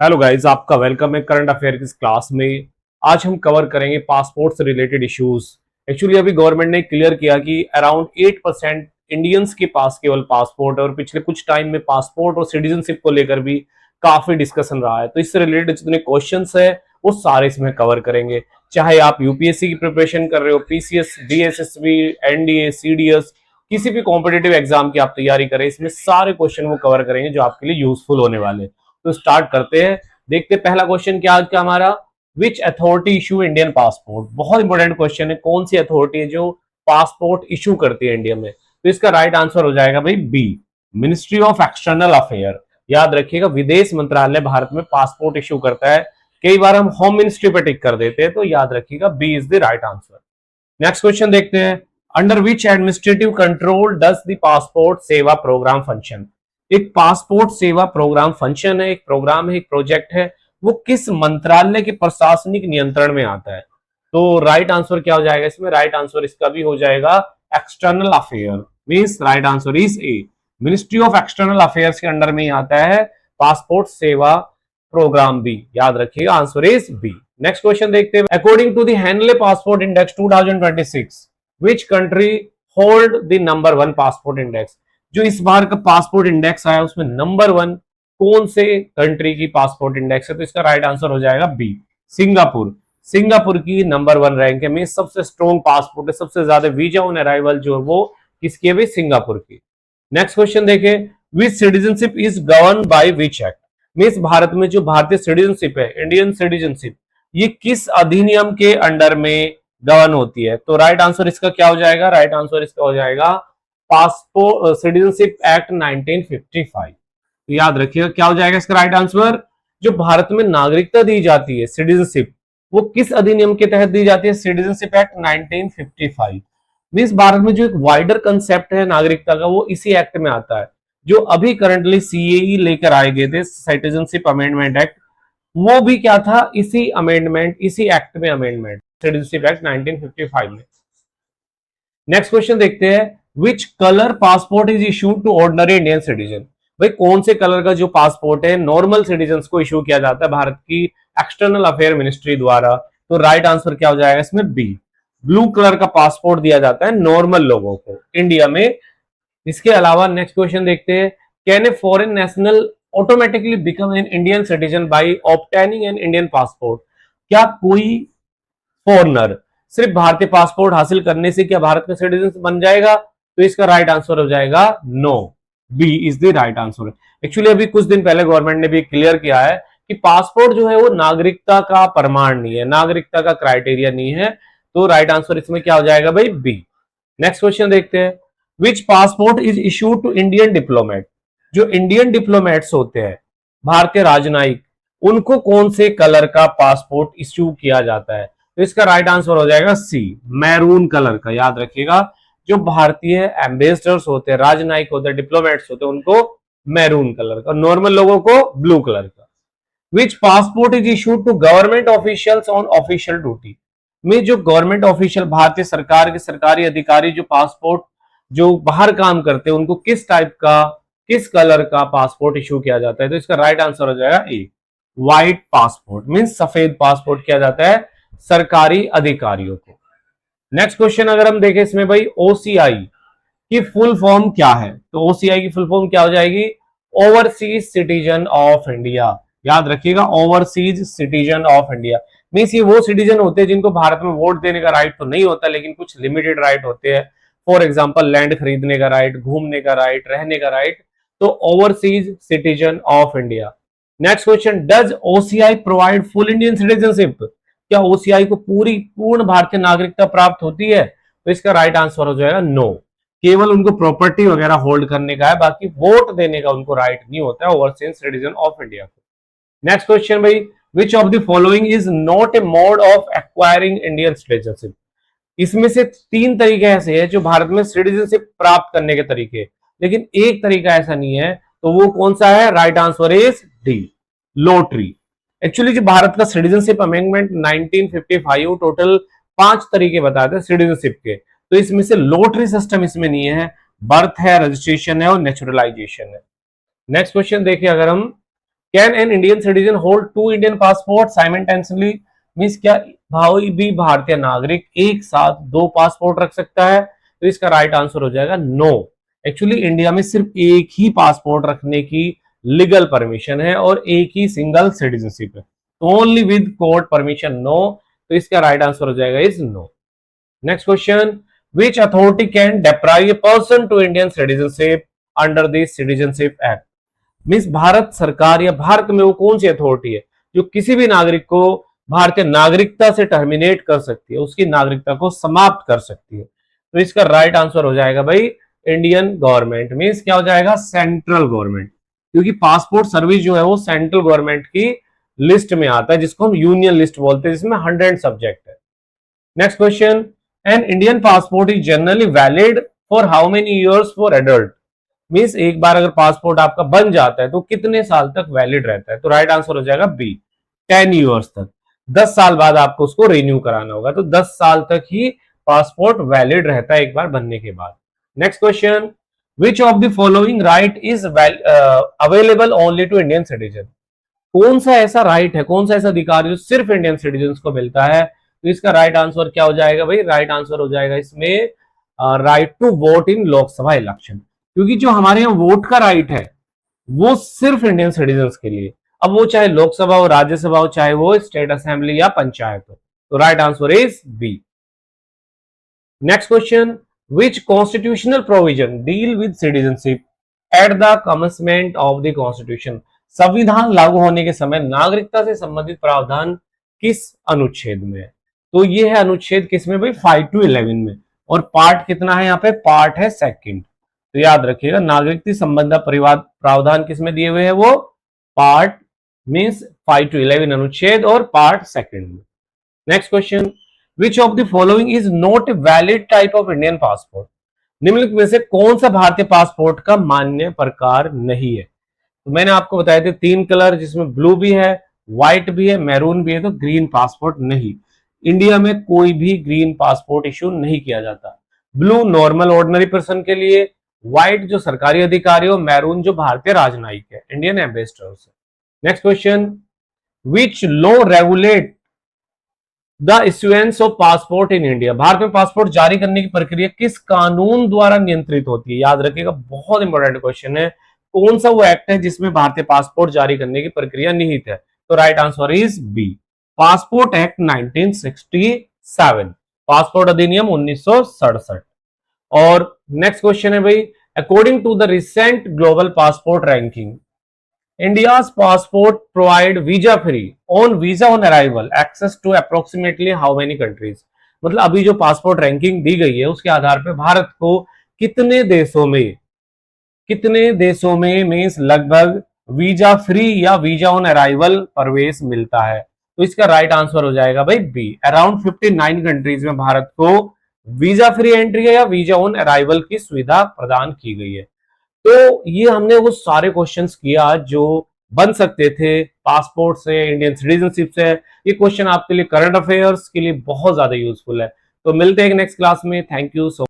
Hello guys, आपका welcome है current affair की इस क्लास में। आज हम कवर करेंगे पासपोर्ट से रिलेटेड इश्यूज। एक्चुअली अभी गवर्नमेंट ने क्लियर किया कि अराउंड 8% इंडियंस के पास केवल पासपोर्ट है और पिछले कुछ टाइम में पासपोर्ट और सिटीजनशिप को लेकर भी काफी डिस्कशन रहा है। तो इससे रिलेटेड जितने क्वेश्चंस है वो सारे इसमें कवर करेंगे। चाहे आप यूपीएससी की प्रिपरेशन कर रहे हो, पीसीएस, डीएसएसबी, एनडीए, सीडीएस, किसी भी कॉम्पिटेटिव एग्जाम की आप तैयारी करें, इसमें सारे क्वेश्चन वो कवर करेंगे जो आपके लिए यूजफुल होने वाले। तो स्टार्ट करते हैं। देखते हैं पहला क्वेश्चन क्या आज का हमारा, विच अथॉरिटी इशू इंडियन पासपोर्ट। बहुत इंपॉर्टेंट क्वेश्चन है, कौन सी अथॉरिटी है जो पासपोर्ट इशू करती है इंडिया में। तो इसका राइट आंसर हो जाएगा भाई B, ministry of external affair. याद रखिएगा, विदेश मंत्रालय भारत में पासपोर्ट इशू करता है। कई बार हम होम मिनिस्ट्री पे टिक कर देते हैं, तो याद रखिएगा B is the right answer. Next question देखते हैं, under which administrative control does the passport Seva program function. एक पासपोर्ट सेवा प्रोग्राम फंक्शन है, एक प्रोग्राम है, एक प्रोजेक्ट है, वो किस मंत्रालय के प्रशासनिक नियंत्रण में आता है। तो राइट आंसर क्या हो जाएगा इसमें, राइट आंसर इसका भी हो जाएगा external affair. Means right answer is A, ministry of external affairs के अंडर में आता है पासपोर्ट सेवा प्रोग्राम बी। याद रखिएगा answer is B. Next question देखते हैं, according to the Henley passport index 2026 which country hold the number 1 passport index. जो इस बार का पासपोर्ट इंडेक्स आया उसमें नंबर 1 कौन से कंट्री की पासपोर्ट इंडेक्स है। तो इसका राइट आंसर हो जाएगा बी, सिंगापुर। सिंगापुर की नंबर 1 रैंक है, में सबसे स्ट्रॉन्ग पासपोर्ट है, सबसे ज्यादा वीजा ऑन अराइवल जो है वो किसकी है, सिंगापुर की। नेक्स्ट क्वेश्चन देखें, which citizenship is govern by which act. Means भारत में जो भारतीय सिटीजनशिप है, इंडियन सिटीजनशिप, ये किस अधिनियम के अंडर में गवर्न होती है। तो राइट आंसर इसका क्या हो जाएगा, राइट आंसर इसका हो जाएगा पासपोर्ट सिटीजनशिप एक्ट 1955। तो याद रखिएगा क्या हो जाएगा इसका राइट आंसर। जो भारत में नागरिकता दी जाती है सिटीजनशिप, वो किस अधिनियम के तहत दी जाती है, सिटीजनशिप एक्ट 1955। मींस भारत में जो एक वाइडर कंसेप्ट है नागरिकता का, वो इसी एक्ट में आता है। जो अभी करंटली सीएई लेकर आए गए थे, सिटीजनशिप अमेंडमेंट एक्ट, वो भी क्या था, इसी अमेंडमेंट, इसी एक्ट में अमेंडमेंट, सिटीजनशिप एक्ट 1955 में। नेक्स्ट क्वेश्चन देखते हैं, which colour passport is issued to ordinary Indian citizen. भाई कौन से कलर का जो पासपोर्ट है नॉर्मल सिटीजन को इशू किया जाता है भारत की एक्सटर्नल अफेयर मिनिस्ट्री द्वारा। तो राइट आंसर क्या हो जाएगा इसमें, बी, ब्लू कलर का पासपोर्ट दिया जाता है नॉर्मल लोगों को इंडिया में। इसके अलावा नेक्स्ट क्वेश्चन देखते हैं, can a foreign national automatically become an Indian citizen bye obtaining an Indian passport. क्या कोई फॉरनर सिर्फ भारतीय पासपोर्ट हासिल करने से क्या भारत का सिटीजन बन जाएगा। तो इसका राइट आंसर हो जाएगा no, B is the right answer. Actually अभी कुछ दिन पहले गवर्नमेंट ने भी क्लियर किया है कि पासपोर्ट जो है वो नागरिकता का प्रमाण नहीं है, नागरिकता का क्राइटेरिया नहीं है। तो राइट आंसर इसमें क्या हो जाएगा भाई, बी। नेक्स्ट क्वेश्चन देखते हैं, which passport is issued to Indian diplomat. जो इंडियन डिप्लोमेट्स होते हैं, भारतीय राजनयिक, उनको कौन से कलर का पासपोर्ट इश्यू किया जाता है। तो इसका राइट आंसर हो जाएगा सी, मैरून कलर का। याद रखिएगा, जो भारतीय एम्बेसडर्स होते हैं, राजनयिक होते हैं, डिप्लोमेट्स होते हैं, उनको मैरून कलर का, नॉर्मल लोगों को ब्लू कलर का। Which passport is issued to government officials on official duty. में जो गवर्नमेंट ऑफिशियल, भारतीय सरकार के सरकारी अधिकारी जो पासपोर्ट जो बाहर काम करते हैं, उनको किस टाइप का, किस कलर का पासपोर्ट इशू किया जाता है। तो इसका राइट आंसर हो जाएगा ए, व्हाइट पासपोर्ट। मींस सफेद पासपोर्ट किया जाता है सरकारी अधिकारियों को। नेक्स्ट क्वेश्चन अगर हम देखें इसमें भाई, ओसीआई की फुल फॉर्म क्या है। तो ओसीआई की फुल फॉर्म क्या हो जाएगी, ओवरसीज सिटीजन ऑफ इंडिया। याद रखिएगा, overseas citizen of India. Means ये वो सिटीजन होते हैं जिनको भारत में वोट देने का राइट तो नहीं होता, लेकिन कुछ लिमिटेड राइट होते हैं। फॉर एग्जाम्पल लैंड खरीदने का राइट, घूमने का राइट, रहने का राइट। तो overseas citizen of India. Next question, does OCI provide full Indian citizenship. क्या ओसीआई को पूर्ण भारतीय नागरिकता प्राप्त होती है। तो इसका राइट आंसर हो जाएगा नो, केवल उनको प्रॉपर्टी वगैरह होल्ड करने का है, बाकी वोट देने का उनको राइट नहीं होता है ओवरसीज सिटीजन ऑफ इंडिया को। नेक्स्ट क्वेश्चन भाई, विच of the following is not a mode of acquiring Indian citizenship. इसमें से 3 तरीके ऐसे हैं जो भारत में सिटीजनशिप प्राप्त करने के तरीके, लेकिन एक तरीका ऐसा नहीं है। तो वो कौन सा है, right answer is D, lottery. Actually जो भारत का सिटीजनशिप अमेंडमेंट 1955 टोटल 5 तरीके बताते हैं सिटीजनशिप के, तो इसमें से लॉटरी सिस्टम इसमें नहीं है, बर्थ है, रजिस्ट्रेशन है और नेचुरलाइजेशन है। नेक्स्ट क्वेश्चन देखिए अगर हम, can an Indian citizen hold 2 Indian passport simultaneously, means क्या भाई भी भारतीय नागरिक एक साथ 2 पासपोर्ट रख सकता है? तो इसका राइट आंसर हो जाएगा नो। एक्चुअली इंडिया में सिर्फ एक ही पासपोर्ट रखने की लीगल परमिशन है और एक ही सिंगल सिटीजनशिप है, only with court permission no. तो इसका राइट आंसर हो जाएगा is no. Next question, which authority can deprive a person to Indian citizenship under the Citizenship Act? Means Bharat सरकार या भारत में वो कौन सी अथॉरिटी है जो किसी भी नागरिक को भारतीय नागरिकता से टर्मिनेट कर सकती है, उसकी नागरिकता को समाप्त कर सकती है? तो इसका राइट आंसर हो जाएगा भाई इंडियन गवर्नमेंट, मीन्स क्या हो जाएगा सेंट्रल गवर्नमेंट, क्योंकि पासपोर्ट सर्विस जो है वो सेंट्रल गवर्नमेंट की लिस्ट में आता है, जिसको हम यूनियन लिस्ट बोलते हैं, जिसमें 100 सब्जेक्ट है। Next question, an Indian passport is generally valid for how many years for adult? Means एक बार अगर पासपोर्ट आपका बन जाता है तो कितने साल तक वैलिड रहता है? तो राइट आंसर हो जाएगा बी, 10 ईयर्स तक। 10 साल बाद आपको उसको रिन्यू कराना होगा, तो 10 साल तक ही पासपोर्ट वैलिड रहता है एक बार बनने के बाद। Next question, which of the following right is available only to Indian citizen? कौन सा ऐसा राइट है, कौन सा ऐसा अधिकार जो सिर्फ इंडियन सिटीजन को मिलता है? तो इसका राइट आंसर क्या हो जाएगा भाई? राइट आंसर हो जाएगा इसमें right to vote in Lok Sabha election, क्योंकि जो हमारे यहाँ वोट का राइट है वो सिर्फ इंडियन सिटीजन के लिए, अब वो चाहे लोकसभा हो, राज्यसभा हो, चाहे वो स्टेट असेंबली या पंचायत हो। तो right answer is B. Next question, which constitutional provision deal with citizenship at the commencement of the constitution? संविधान लागू होने के समय नागरिकता से संबंधित प्रावधान किस अनुच्छेद में है? तो ये है अनुच्छेद किसमें भाई? 5 to 11 में। और पार्ट कितना है यहाँ पे? पार्ट है सेकंड। तो याद रखिएगा नागरिकता संबंधी प्रावधान किसमें दिए हुए हैं? वो पार्ट मींस 5 to 11 अनुच्छेद और पार्ट सेकंड में। Next question, which of the following is not valid type of Indian passport? निम्नलिखित में से कौन सा भारतीय पासपोर्ट का मान्य प्रकार नहीं है? तो मैंने आपको बताया थे 3 कलर, जिसमें ब्लू भी है, व्हाइट भी है, मैरून भी है, तो ग्रीन पासपोर्ट नहीं। इंडिया में कोई भी ग्रीन पासपोर्ट इशू नहीं किया जाता। ब्लू नॉर्मल ऑर्डिनरी पर्सन के लिए, व्हाइट जो सरकारी अधिकारी हो, मैरून जो भारतीय राजनयिक है, इंडियन एम्बेसडर्स है। Next question, which law regulate the issuance of passport in India? Bharat में पासपोर्ट जारी करने की प्रक्रिया किस कानून द्वारा नियंत्रित होती है? याद रखिएगा बहुत इंपॉर्टेंट क्वेश्चन है, कौन सा वो एक्ट है जिसमें भारतीय पासपोर्ट जारी करने की प्रक्रिया निहित है? तो right answer is B, passport act 1967, passport अधिनियम 1967। और नेक्स्ट क्वेश्चन है भाई, according to the recent global passport ranking, India's passport provide visa free on visa on arrival access to approximately how many countries? मतलब अभी जो पासपोर्ट रैंकिंग दी गई है उसके आधार पर भारत को कितने देशों में मींस लगभग वीजा फ्री या वीजा ऑन अराइवल प्रवेश मिलता है? तो इसका राइट आंसर हो जाएगा भाई बी, अराउंड 59 कंट्रीज में भारत को वीजा फ्री एंट्री या वीजा ऑन अराइवल की सुविधा प्रदान की गई है। तो ये हमने वो सारे क्वेश्चंस किया जो बन सकते थे पासपोर्ट से, इंडियन सिटीजनशिप से। ये क्वेश्चन आपके लिए करंट अफेयर्स के लिए बहुत ज्यादा यूजफुल है। तो मिलते हैं नेक्स्ट क्लास में। Thank you so